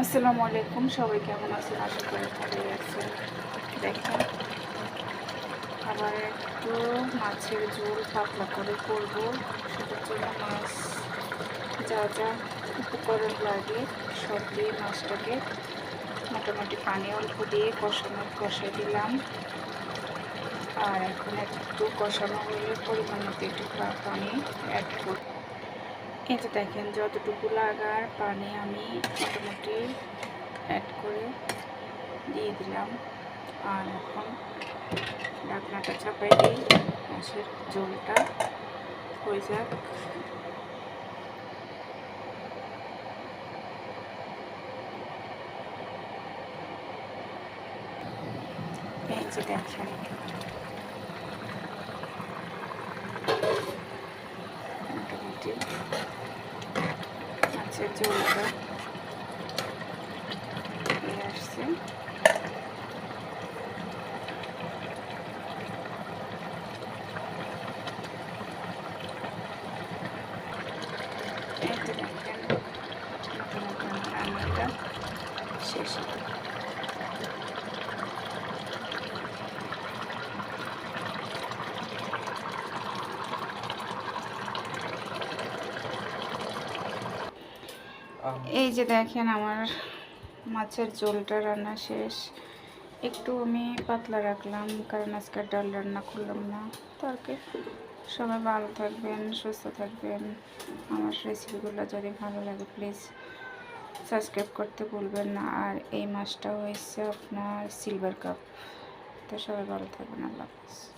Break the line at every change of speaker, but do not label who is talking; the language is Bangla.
আসসালামু আলাইকুম, সবাই কেমন আছেন? আশা করি ভালোই আছেন। দেখেন, আবার একটু মাছের ঝোল পাতলা করে করব। সেটার জন্য মাছ যা যা উপকরণ লাগে সব দিয়ে মাছটাকে মোটামুটি পানি অল্প দিয়ে কষাই দিলাম। আর এখন একটু কষানো হলে পরিমাণ মতো একটু পানি অ্যাড করব। এই যে দেখেন, যতটুকু লাগার পানি আমি মোটামুটি অ্যাড করে দিয়ে দিলাম। আর এখন ঢাকনাটা চাপাই দিই, মাছের ঝোলটা হয়ে যাক। এই যে দেখেন, মোটামুটি মাছের ঝোলটা হয়ে আসছে। এই যে দেখেন, মোটামুটি আমার রান্নাটা শেষ। এই যে দেখেন, আমার মাছের ঝোলটা রান্না শেষ। একটু আমি পাতলা রাখলাম কারণ আজকে ডাল রান্না করলাম না। তারপরে সবাই ভালো থাকবেন, সুস্থ থাকবেন। আমার রেসিপিগুলো যদি ভালো লাগে প্লিজ সাবস্ক্রাইব করতে ভুলবেন না। আর এই মাছটা হয়েছে আপনার সিলভার কাপ। তো সবাই ভালো থাকবেন, আল্লাহ হাফেজ।